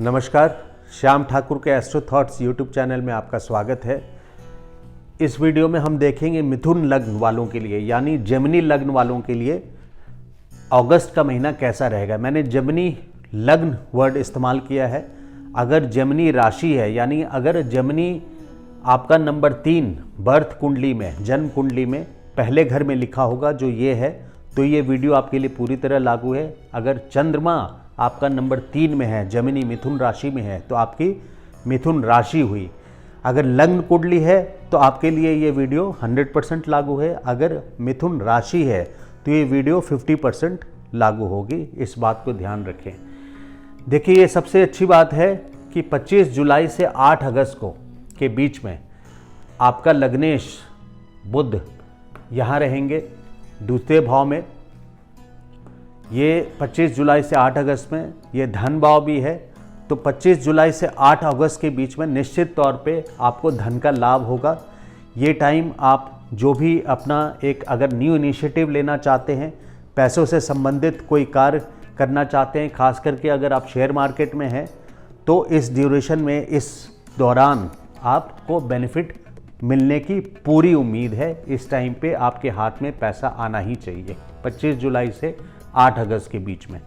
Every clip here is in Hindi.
नमस्कार, श्याम ठाकुर के एस्ट्रो थॉट्स यूट्यूब चैनल में आपका स्वागत है। इस वीडियो में हम देखेंगे मिथुन लग्न वालों के लिए यानी जेमिनी लग्न वालों के लिए अगस्त का महीना कैसा रहेगा। मैंने जेमिनी लग्न वर्ड इस्तेमाल किया है। अगर जेमिनी राशि है यानी अगर जेमिनी आपका नंबर 3 बर्थ कुंडली में, जन्म कुंडली में पहले घर में लिखा होगा जो ये है, तो ये वीडियो आपके लिए पूरी तरह लागू है। अगर चंद्रमा आपका नंबर 3 में है, जेमिनी मिथुन राशि में है, तो आपकी मिथुन राशि हुई। अगर लग्न कुंडली है तो आपके लिए ये वीडियो 100% लागू है। अगर मिथुन राशि है तो ये वीडियो 50% लागू होगी। इस बात को ध्यान रखें। देखिए, ये सबसे अच्छी बात है कि 25 जुलाई से 8 अगस्त को के बीच में आपका लग्नेश बुध यहाँ रहेंगे दूसरे भाव में। ये 25 जुलाई से 8 अगस्त में ये धन भाव भी है, तो 25 जुलाई से 8 अगस्त के बीच में निश्चित तौर पे आपको धन का लाभ होगा। ये टाइम आप जो भी अपना एक अगर न्यू इनिशिएटिव लेना चाहते हैं, पैसों से संबंधित कोई कार्य करना चाहते हैं, खास करके अगर आप शेयर मार्केट में हैं, तो इस ड्यूरेशन में, इस दौरान आपको बेनिफिट मिलने की पूरी उम्मीद है। इस टाइम पे आपके हाथ में पैसा आना ही चाहिए 25 जुलाई से 8 अगस्त के बीच में।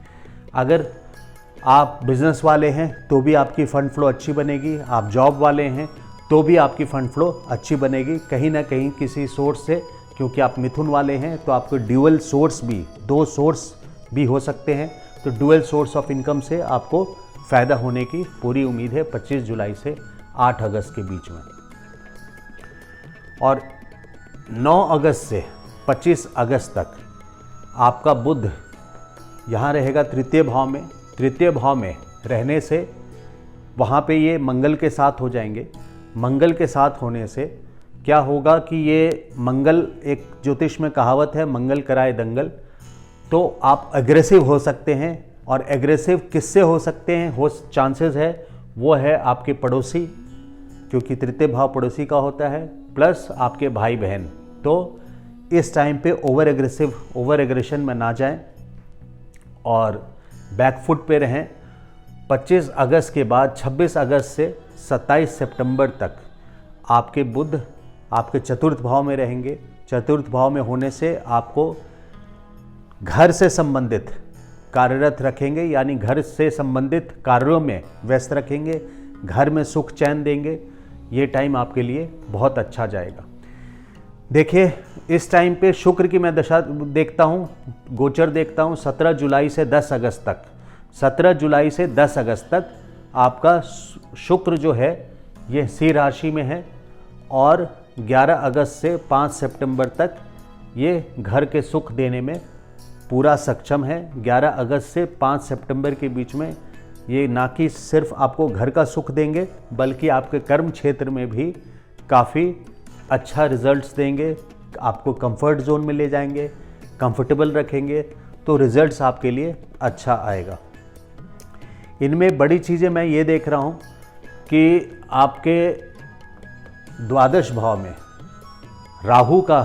अगर आप बिजनेस वाले हैं तो भी आपकी फंड फ्लो अच्छी बनेगी, आप जॉब वाले हैं तो भी आपकी फंड फ्लो अच्छी बनेगी कहीं ना कहीं किसी सोर्स से, क्योंकि आप मिथुन वाले हैं तो आपको ड्यूअल सोर्स भी, 2 सोर्स भी हो सकते हैं, तो ड्यूअल सोर्स ऑफ इनकम से आपको फ़ायदा होने की पूरी उम्मीद है 25 जुलाई से 8 अगस्त के बीच में। और 9 अगस्त से 25 अगस्त तक आपका बुध यहाँ रहेगा तृतीय भाव में। तृतीय भाव में रहने से वहाँ पे ये मंगल के साथ हो जाएंगे। मंगल के साथ होने से क्या होगा कि ये मंगल, एक ज्योतिष में कहावत है, मंगल कराए दंगल, तो आप एग्रेसिव हो सकते हैं। और एग्रेसिव किससे हो सकते हैं, हो चांसेस है वो है आपके पड़ोसी, क्योंकि तृतीय भाव पड़ोसी का होता है, प्लस आपके भाई बहन। तो इस टाइम पे ओवर एग्रेशन में ना जाएं और बैकफुट पे रहें। 25 अगस्त के बाद 26 अगस्त से 27 सितंबर तक आपके बुध आपके चतुर्थ भाव में रहेंगे। चतुर्थ भाव में होने से आपको घर से संबंधित कार्यरत रखेंगे, यानी घर से संबंधित कार्यों में व्यस्त रखेंगे, घर में सुख चैन देंगे। ये टाइम आपके लिए बहुत अच्छा जाएगा। देखिए, इस टाइम पे शुक्र की मैं दशा देखता हूँ, गोचर देखता हूँ 17 जुलाई से 10 अगस्त तक। 17 जुलाई से 10 अगस्त तक आपका शुक्र जो है ये सिंह राशि में है, और 11 अगस्त से 5 सितंबर तक ये घर के सुख देने में पूरा सक्षम है। 11 अगस्त से 5 सितंबर के बीच में ये ना कि सिर्फ आपको घर का सुख देंगे, बल्कि आपके कर्म क्षेत्र में भी काफ़ी अच्छा रिजल्ट्स देंगे, आपको कंफर्ट जोन में ले जाएंगे, कंफर्टेबल रखेंगे, तो रिजल्ट्स आपके लिए अच्छा आएगा। इनमें बड़ी चीज़ें मैं ये देख रहा हूँ कि आपके द्वादश भाव में राहु का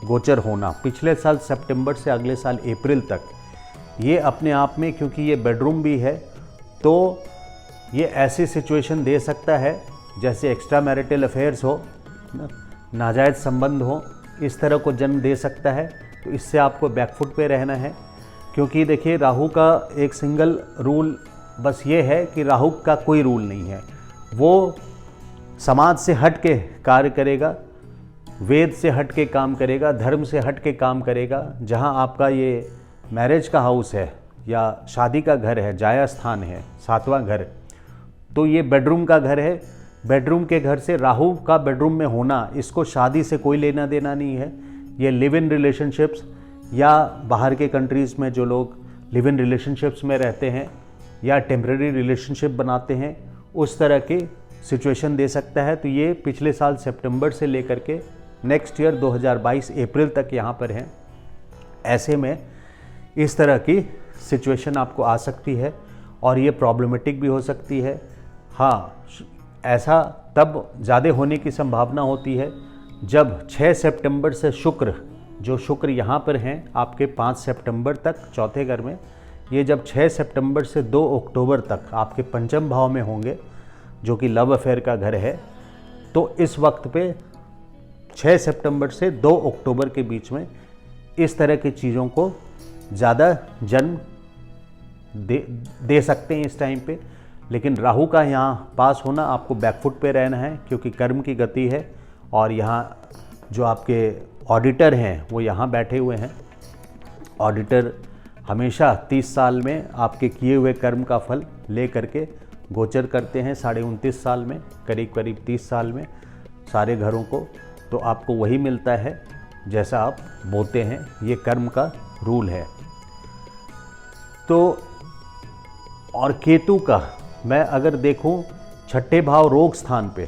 गोचर होना पिछले साल सितंबर से अगले साल अप्रैल तक, ये अपने आप में, क्योंकि ये बेडरूम भी है, तो ये ऐसी सिचुएशन दे सकता है जैसे एक्स्ट्रा मैरिटल अफेयर्स हो, नाजायज़ संबंध हो, इस तरह को जन्म दे सकता है। तो इससे आपको बैकफुट पे रहना है, क्योंकि देखिए राहु का एक सिंगल रूल बस ये है कि राहु का कोई रूल नहीं है। वो समाज से हट के कार्य करेगा, वेद से हट के काम करेगा, धर्म से हट के काम करेगा। जहाँ आपका ये मैरिज का हाउस है या शादी का घर है, जाया स्थान है, 7वां घर, तो ये बेडरूम का घर है। बेडरूम के घर से राहु का बेडरूम में होना, इसको शादी से कोई लेना देना नहीं है। ये लिव इन रिलेशनशिप्स, या बाहर के कंट्रीज़ में जो लोग लिव इन रिलेशनशिप्स में रहते हैं या टेम्परेरी रिलेशनशिप बनाते हैं, उस तरह की सिचुएशन दे सकता है। तो ये पिछले साल सितंबर से लेकर के नेक्स्ट ईयर 2022 अप्रैल तक यहाँ पर हैं। ऐसे में इस तरह की सिचुएशन आपको आ सकती है और ये प्रॉब्लमेटिक भी हो सकती है। हाँ, ऐसा तब ज़्यादा होने की संभावना होती है जब 6 सितंबर से शुक्र, जो शुक्र यहाँ पर हैं आपके 5 सितंबर तक चौथे घर में, ये जब 6 सितंबर से 2 अक्टूबर तक आपके पंचम भाव में होंगे, जो कि लव अफेयर का घर है, तो इस वक्त पे 6 सितंबर से 2 अक्टूबर के बीच में इस तरह की चीज़ों को ज़्यादा जन्म दे सकते हैं इस टाइम पे। लेकिन राहु का यहाँ पास होना, आपको बैकफुट पे रहना है क्योंकि कर्म की गति है। और यहाँ जो आपके ऑडिटर हैं वो यहाँ बैठे हुए हैं। ऑडिटर हमेशा 30 साल में आपके किए हुए कर्म का फल ले करके गोचर करते हैं, 29.5 साल में, करीब करीब 30 साल में सारे घरों को। तो आपको वही मिलता है जैसा आप बोते हैं, ये कर्म का रूल है। तो और केतु का मैं अगर देखूं छठे भाव रोग स्थान पे,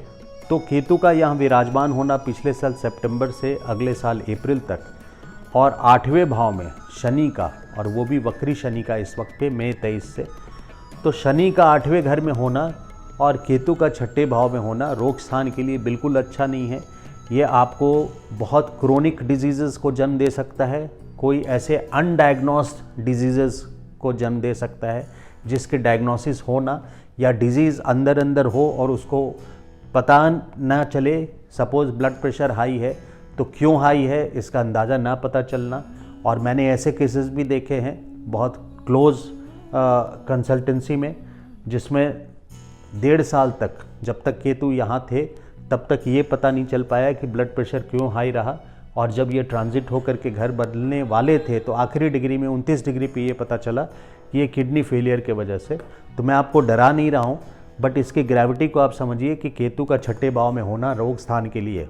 तो केतु का यहाँ विराजमान होना पिछले साल सितंबर से अगले साल अप्रैल तक, और 8वें भाव में शनि का, और वो भी वक्री शनि का इस वक्त पे मई 23 से। तो शनि का 8वें घर में होना और केतु का छठे भाव में होना रोग स्थान के लिए बिल्कुल अच्छा नहीं है। ये आपको बहुत क्रोनिक डिजीज़ को जन्म दे सकता है, कोई ऐसे अनडायग्नोस्ड डिजीज़ को जन्म दे सकता है जिसके डायग्नोसिस होना या डिजीज़ अंदर अंदर हो और उसको पता ना चले। सपोज़ ब्लड प्रेशर हाई है तो क्यों हाई है इसका अंदाज़ा ना पता चलना। और मैंने ऐसे केसेस भी देखे हैं बहुत क्लोज़ कंसल्टेंसी में, जिसमें 1.5 साल तक, जब तक केतु यहाँ थे तब तक ये पता नहीं चल पाया कि ब्लड प्रेशर क्यों हाई रहा, और जब ये ट्रांजिट होकर के घर बदलने वाले थे तो आखिरी डिग्री में 29 डिग्री पे ये पता चला कि ये किडनी फेलियर के वजह से। तो मैं आपको डरा नहीं रहा हूँ, बट इसकी ग्रेविटी को आप समझिए कि केतु का छठे भाव में होना रोग स्थान के लिए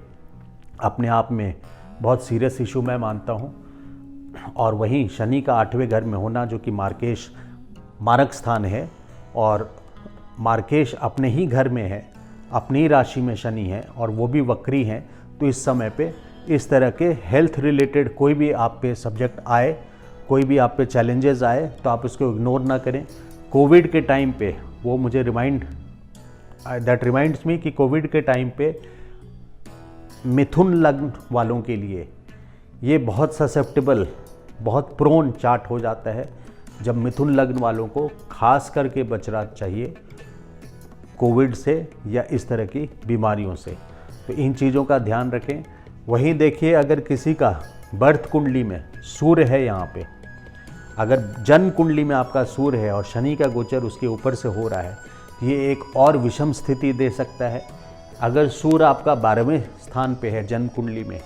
अपने आप में बहुत सीरियस इशू मैं मानता हूँ। और वहीं शनि का 8वें घर में होना, जो कि मार्केश मारक स्थान है, और मार्केश अपने ही घर में है, अपनी ही राशि में शनि है और वो भी वक्री हैं। तो इस समय पे इस तरह के हेल्थ रिलेटेड कोई भी आप पे सब्जेक्ट आए, कोई भी आप पे चैलेंजेस आए, तो आप उसको इग्नोर ना करें। कोविड के टाइम पे वो मुझे रिमाइंड्स मी कि कोविड के टाइम पे मिथुन लग्न वालों के लिए ये बहुत ससेप्टेबल, बहुत प्रोन चार्ट हो जाता है, जब मिथुन लग्न वालों को खास करके बचना चाहिए कोविड से या इस तरह की बीमारियों से। तो इन चीज़ों का ध्यान रखें। वहीं देखिए, अगर किसी का बर्थ कुंडली में सूर्य है, यहाँ पे अगर जन्म कुंडली में आपका सूर्य है और शनि का गोचर उसके ऊपर से हो रहा है, ये एक और विषम स्थिति दे सकता है। अगर सूर्य आपका 12वें स्थान पे है जन्म कुंडली में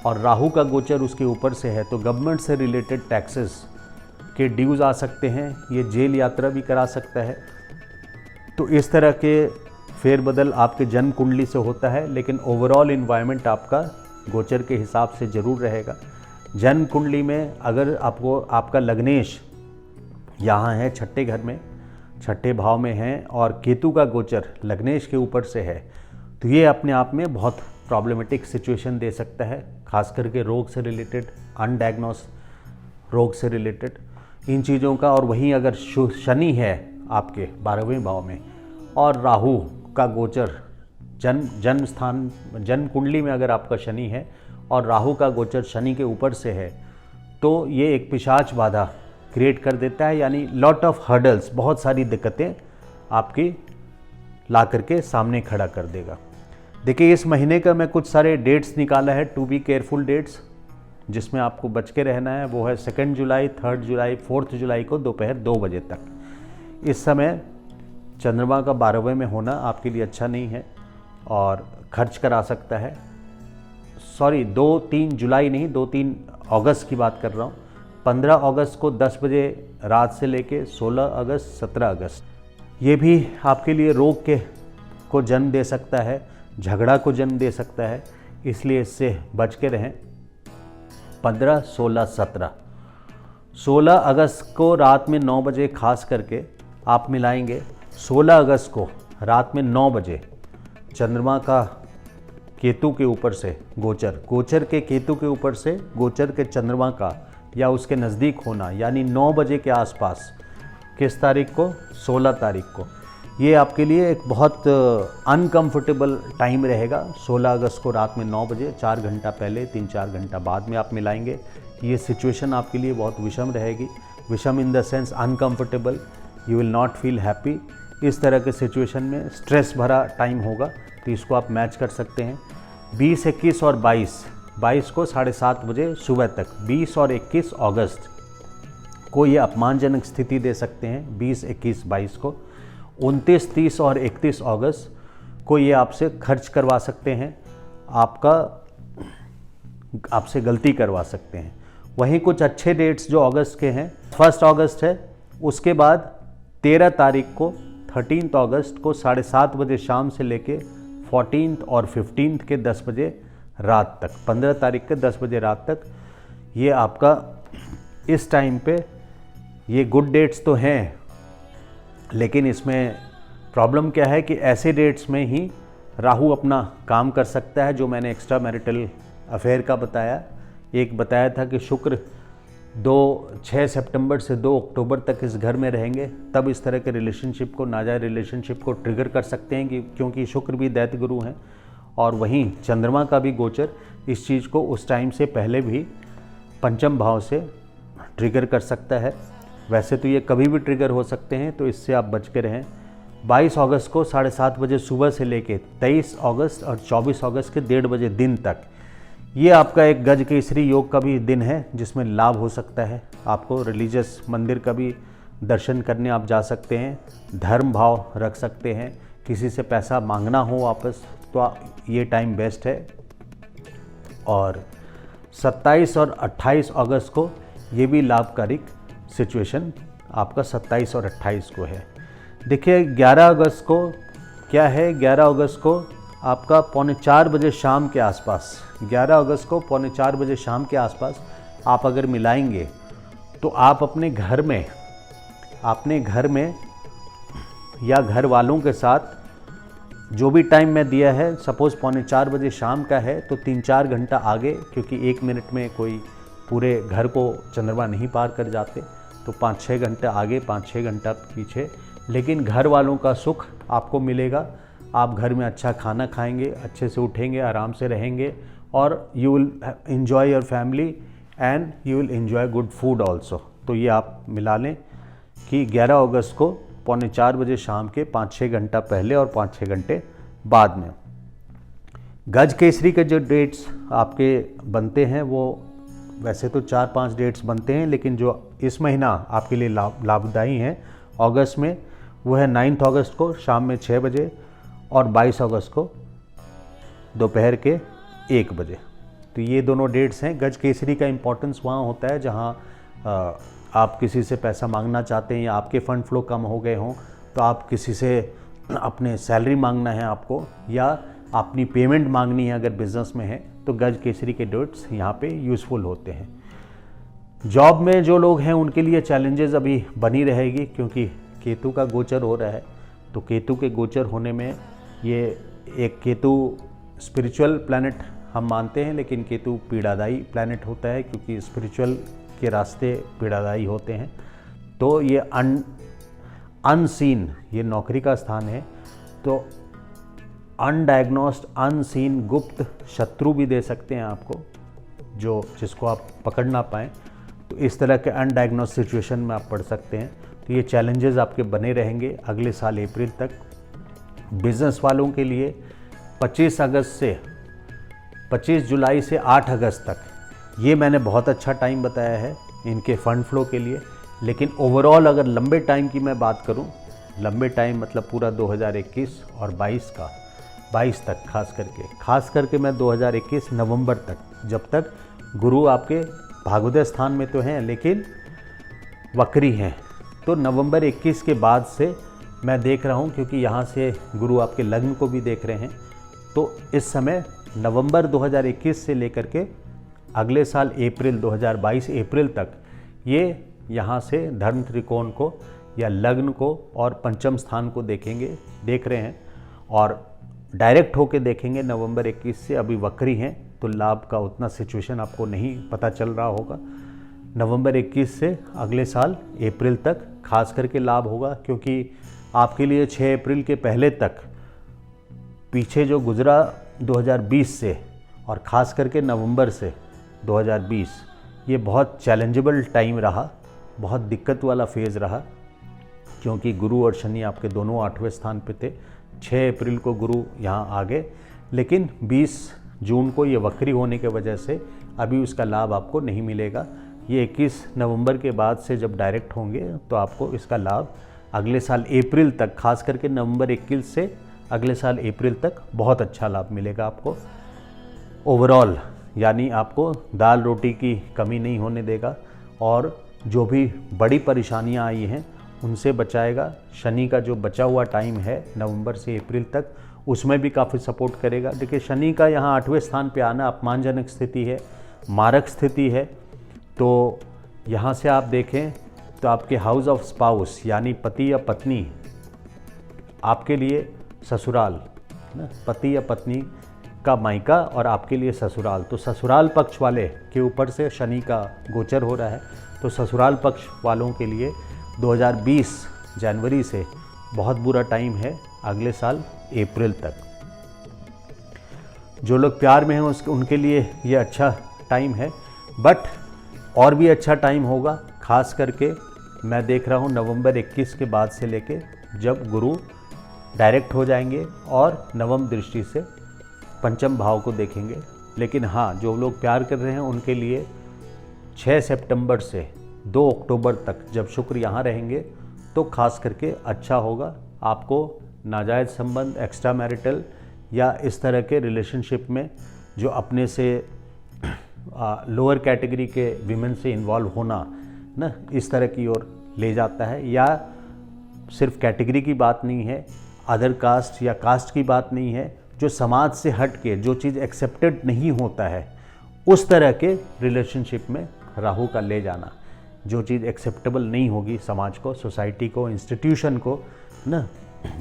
और राहु का गोचर उसके ऊपर से है, तो गवर्नमेंट से रिलेटेड टैक्सेस के ड्यूज आ सकते हैं, ये जेल यात्रा भी करा सकता है। तो इस तरह के फेरबदल आपके जन्म कुंडली से होता है, लेकिन ओवरऑल इन्वायरमेंट आपका गोचर के हिसाब से ज़रूर रहेगा। जन्म कुंडली में अगर आपको आपका लग्नेश यहाँ है छठे घर में, छठे भाव में है, और केतु का गोचर लग्नेश के ऊपर से है, तो ये अपने आप में बहुत प्रॉब्लमेटिक सिचुएशन दे सकता है, खास करके रोग से रिलेटेड, अनडायग्नोस रोग से रिलेटेड इन चीज़ों का। और वहीं अगर शनि है आपके 12वें भाव में और राहु का गोचर जन्म स्थान, जन्म कुंडली में अगर आपका शनि है और राहु का गोचर शनि के ऊपर से है, तो ये एक पिशाच बाधा क्रिएट कर देता है, यानी लॉट ऑफ हर्डल्स, बहुत सारी दिक्कतें आपकी ला करके सामने खड़ा कर देगा। देखिए, इस महीने का मैं कुछ सारे डेट्स निकाला है, टू बी केयरफुल डेट्स, जिसमें आपको बच के रहना है। वो है 2 जुलाई, 3 जुलाई, 4 जुलाई को दोपहर 2 बजे तक। इस समय चंद्रमा का 12वें में होना आपके लिए अच्छा नहीं है और खर्च करा सकता है। सॉरी, 2-3 जुलाई नहीं, 2-3 अगस्त की बात कर रहा हूँ। 15 अगस्त को 10 बजे रात से लेके 16 अगस्त, 17 अगस्त, ये भी आपके लिए रोग को जन्म दे सकता है, झगड़ा को जन्म दे सकता है, इसलिए इससे बच के रहें। 15, 16, 17, 16 अगस्त को रात में 9 बजे खास करके आप मिलाएंगे। 16 अगस्त को रात में 9 बजे चंद्रमा का केतु के ऊपर से गोचर के केतु के ऊपर से गोचर के चंद्रमा का या उसके नज़दीक होना, यानी 9 बजे के आसपास, किस तारीख को? 16 तारीख को। ये आपके लिए एक बहुत अनकंफर्टेबल टाइम रहेगा। 16 अगस्त को रात में 9 बजे, 4 घंटा पहले, 3-4 घंटा बाद में आप मिलाएंगे। ये सिचुएशन आपके लिए बहुत विषम रहेगी। विषम in the sense uncomfortable, you will not feel happy. इस तरह के सिचुएशन में स्ट्रेस भरा टाइम होगा, तो इसको आप मैच कर सकते हैं। 20, 21 और 22 को 7:30 बजे सुबह तक 20 और 21 अगस्त को ये अपमानजनक स्थिति दे सकते हैं। 20, 21, 22 को 29, 30 और 31 अगस्त को ये आपसे खर्च करवा सकते हैं, आपसे गलती करवा सकते हैं। वहीं कुछ अच्छे डेट्स जो अगस्त के हैं, 1 अगस्त है, उसके बाद 13 तारीख को 13 अगस्त को 7:30 बजे शाम से लेके 14 और 15 के 10 बजे रात तक, 15 तारीख के 10 बजे रात तक, ये आपका इस टाइम पे ये गुड डेट्स तो हैं, लेकिन इसमें प्रॉब्लम क्या है कि ऐसे डेट्स में ही राहु अपना काम कर सकता है, जो मैंने एक्स्ट्रा मैरिटल अफेयर का बताया। एक बताया था कि शुक्र 6 सितंबर से 2 अक्टूबर तक इस घर में रहेंगे, तब इस तरह के रिलेशनशिप को, नाजायज रिलेशनशिप को ट्रिगर कर सकते हैं, क्योंकि शुक्र भी दैत्य गुरु हैं, और वहीं चंद्रमा का भी गोचर इस चीज़ को उस टाइम से पहले भी पंचम भाव से ट्रिगर कर सकता है। वैसे तो ये कभी भी ट्रिगर हो सकते हैं, तो इससे आप बच के रहें। 22 अगस्त को 7:30 बजे सुबह से लेके 23 अगस्त और 24 अगस्त के 1:30 बजे दिन तक, ये आपका एक गज केसरी योग का भी दिन है, जिसमें लाभ हो सकता है। आपको रिलीजियस मंदिर का भी दर्शन करने आप जा सकते हैं, धर्म भाव रख सकते हैं, किसी से पैसा मांगना हो वापस, तो ये टाइम बेस्ट है। और 27 और 28 अगस्त को ये भी लाभकारिक सिचुएशन आपका 27 और 28 को है। देखिए 11 अगस्त को क्या है, 11 अगस्त को आपका 3:45 बजे शाम के आसपास, 11 अगस्त को 3:45 बजे शाम के आसपास आप अगर मिलाएंगे, तो आप अपने घर में या घर वालों के साथ जो भी टाइम मैं दिया है, सपोज़ 3:45 बजे शाम का है, तो 3-4 घंटा आगे, क्योंकि 1 मिनट में कोई पूरे घर को चंद्रमा नहीं पार कर जाते, तो 5-6 घंटा आगे, 5-6 घंटा पीछे, लेकिन घर वालों का सुख आपको मिलेगा। आप घर में अच्छा खाना खाएंगे, अच्छे से उठेंगे, आराम से रहेंगे, और you will enjoy your family and you will enjoy good food also. तो ये आप मिला लें कि 11 अगस्त को 3:45 बजे शाम के 5-6 घंटा पहले और 5-6 घंटे बाद में। गज केसरी के जो डेट्स आपके बनते हैं, वो वैसे तो 4-5 डेट्स बनते हैं, लेकिन जो इस महीना आपके लिए लाभदायी हैं अगस्त में, वो है 9 अगस्त को शाम में 6 बजे और 22 अगस्त को दोपहर के 1 बजे। तो ये दोनों डेट्स हैं। गज केसरी का इम्पोर्टेंस वहाँ होता है जहाँ आप किसी से पैसा मांगना चाहते हैं, या आपके फंड फ्लो कम हो गए हों, तो आप किसी से अपने सैलरी मांगना है आपको, या अपनी पेमेंट मांगनी है अगर बिजनेस में है, तो गज केसरी के डेट्स यहाँ पे यूज़फुल होते हैं। जॉब में जो लोग हैं उनके लिए चैलेंजेस अभी बनी रहेगी, क्योंकि केतु का गोचर हो रहा है। तो केतु के गोचर होने में, ये एक केतु स्पिरिचुअल प्लैनेट हम मानते हैं, लेकिन केतु पीड़ादायी प्लैनेट होता है, क्योंकि स्पिरिचुअल के रास्ते पीड़ादायी होते हैं। तो ये अनसीन, ये नौकरी का स्थान है, तो अनडायग्नोस्ड, अनसीन, गुप्त शत्रु भी दे सकते हैं आपको, जिसको आप पकड़ ना पाएँ। तो इस तरह के अनडायग्नोस्ड सिचुएशन में आप पड़ सकते हैं। तो ये चैलेंजेस आपके बने रहेंगे अगले साल अप्रैल तक। बिज़नेस वालों के लिए 25 जुलाई से 8 अगस्त तक, ये मैंने बहुत अच्छा टाइम बताया है इनके फंड फ्लो के लिए। लेकिन ओवरऑल अगर लंबे टाइम की मैं बात करूं, लंबे टाइम मतलब पूरा 2021 और 22 तक, खास करके मैं 2021 नवंबर तक, जब तक गुरु आपके भाग्योदय स्थान में तो हैं लेकिन वक्री हैं, तो नवंबर 21 के बाद से मैं देख रहा हूं, क्योंकि यहाँ से गुरु आपके लग्न को भी देख रहे हैं। तो इस समय नवंबर 2021 से लेकर के अगले साल अप्रैल 2022 अप्रैल तक, ये यहाँ से धर्म त्रिकोण को या लग्न को और पंचम स्थान को देख रहे हैं, और डायरेक्ट होके देखेंगे नवंबर 21 से। अभी वक्री हैं, तो लाभ का उतना सिचुएशन आपको नहीं पता चल रहा होगा। नवंबर 21 से अगले साल अप्रैल तक खास करके लाभ होगा, क्योंकि आपके लिए 6 अप्रैल के पहले तक पीछे जो गुजरा 2020 से, और ख़ास करके नवंबर से 2020, ये बहुत चैलेंजेबल टाइम रहा बहुत दिक्कत वाला फेज़ रहा, क्योंकि गुरु और शनि आपके दोनों 8वें स्थान पे थे। 6 अप्रैल को गुरु यहाँ आ गए, लेकिन 20 जून को ये वक्री होने के वजह से अभी उसका लाभ आपको नहीं मिलेगा। ये 21 नवंबर के बाद से जब डायरेक्ट होंगे तो आपको इसका लाभ अगले साल अप्रैल तक, खास करके नवंबर 21 से अगले साल अप्रैल तक बहुत अच्छा लाभ मिलेगा आपको ओवरऑल। यानी आपको दाल रोटी की कमी नहीं होने देगा और जो भी बड़ी परेशानियां आई हैं उनसे बचाएगा। शनि का जो बचा हुआ टाइम है नवंबर से अप्रैल तक, उसमें भी काफ़ी सपोर्ट करेगा। देखिए शनि का यहाँ 8वें स्थान पे आना अपमानजनक स्थिति है, मारक स्थिति है। तो यहाँ से आप देखें तो आपके हाउस ऑफ स्पाउस यानी पति या पत्नी, आपके लिए ससुराल ना, पति या पत्नी का मायका और आपके लिए ससुराल। तो ससुराल पक्ष वाले के ऊपर से शनि का गोचर हो रहा है, तो ससुराल पक्ष वालों के लिए 2020 जनवरी से बहुत बुरा टाइम है अगले साल अप्रैल तक। जो लोग प्यार में हैं उनके लिए ये अच्छा टाइम है, बट और भी अच्छा टाइम होगा। खास करके मैं देख रहा हूँ नवंबर 21 के बाद से लेके जब गुरु डायरेक्ट हो जाएंगे और नवम दृष्टि से पंचम भाव को देखेंगे। लेकिन हाँ, जो लोग प्यार कर रहे हैं उनके लिए 6 सितंबर से 2 अक्टूबर तक जब शुक्र यहाँ रहेंगे तो खास करके अच्छा होगा। आपको नाजायज़ संबंध, एक्स्ट्रा मैरिटल या इस तरह के रिलेशनशिप में जो अपने से लोअर कैटेगरी के विमेन से इन्वॉल्व होना ना, इस तरह की ओर ले जाता है। या सिर्फ कैटेगरी की बात नहीं है, अदर कास्ट या कास्ट की बात नहीं है, जो समाज से हट के जो चीज़ एक्सेप्टेड नहीं होता है उस तरह के रिलेशनशिप में राहु का ले जाना। जो चीज़ एक्सेप्टेबल नहीं होगी समाज को, सोसाइटी को, इंस्टीट्यूशन को ना,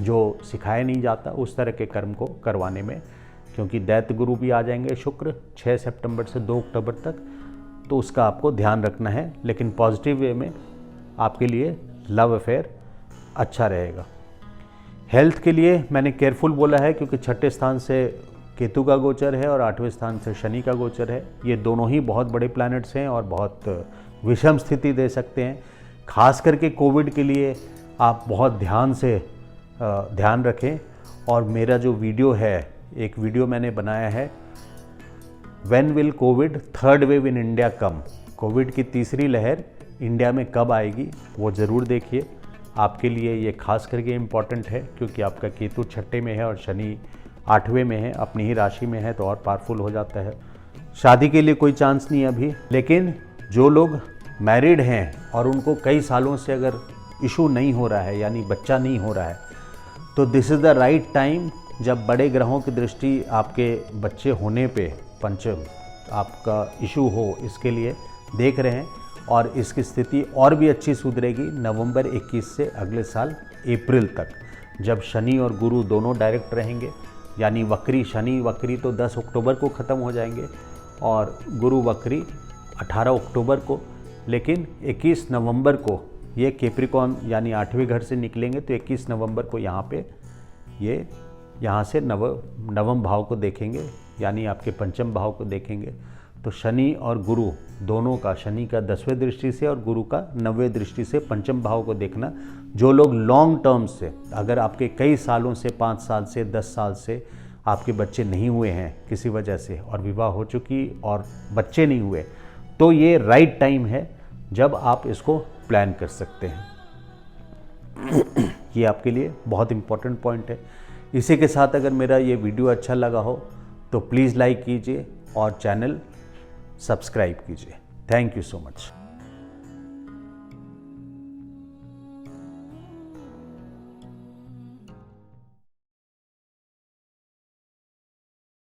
जो सिखाया नहीं जाता उस तरह के कर्म को करवाने में। क्योंकि दैत्य गुरु भी आ जाएंगे शुक्र 6 सितंबर से 2 अक्टूबर तक, तो उसका आपको ध्यान रखना है। लेकिन पॉजिटिव वे में आपके लिए लव अफेयर अच्छा रहेगा। हेल्थ के लिए मैंने केयरफुल बोला है क्योंकि 6ठे स्थान से केतु का गोचर है और 8वें स्थान से शनि का गोचर है। ये दोनों ही बहुत बड़े प्लैनेट्स हैं और बहुत विषम स्थिति दे सकते हैं। खास करके कोविड के लिए आप बहुत ध्यान रखें। और मेरा जो वीडियो है, एक वीडियो मैंने बनाया है, when will Covid third wave in India come, Covid की तीसरी लहर इंडिया में कब आएगी, वो ज़रूर देखिए। आपके लिए ये खास करके इम्पॉर्टेंट है क्योंकि आपका केतु 6ठे में है और शनि 8वें में है, अपनी ही राशि में है, तो और पावरफुल हो जाता है। शादी के लिए कोई चांस नहीं अभी, लेकिन जो लोग मैरिड हैं और उनको कई सालों से अगर इशू नहीं हो रहा है यानी बच्चा नहीं हो रहा है, तो this is the right time जब बड़े ग्रहों की दृष्टि आपके बच्चे होने पे पंचम आपका इशू हो, इसके लिए देख रहे हैं। और इसकी स्थिति और भी अच्छी सुधरेगी नवंबर 21 से अगले साल अप्रैल तक, जब शनि और गुरु दोनों डायरेक्ट रहेंगे। यानी वक्री, शनि वक्री तो 10 अक्टूबर को ख़त्म हो जाएंगे और गुरु वक्री 18 अक्टूबर को। लेकिन 21 नवंबर को ये कैप्रिकॉर्न यानी 8वें घर से निकलेंगे, तो 21 नवंबर को यहाँ पे ये यहाँ से नवम भाव को देखेंगे, यानी आपके पंचम भाव को देखेंगे। तो शनि और गुरु दोनों का, शनि का 10वें दृष्टि से और गुरु का 9वें दृष्टि से पंचम भाव को देखना। जो लोग लॉन्ग टर्म से, अगर आपके कई सालों से, 5 साल से, 10 साल से आपके बच्चे नहीं हुए हैं किसी वजह से, और विवाह हो चुकी और बच्चे नहीं हुए, तो ये राइट टाइम है जब आप इसको प्लान कर सकते हैं। ये आपके लिए बहुत इम्पोर्टेंट पॉइंट है। इसी के साथ अगर मेरा ये वीडियो अच्छा लगा हो तो प्लीज़ लाइक कीजिए और चैनल सब्सक्राइब कीजिए। Thank you so much.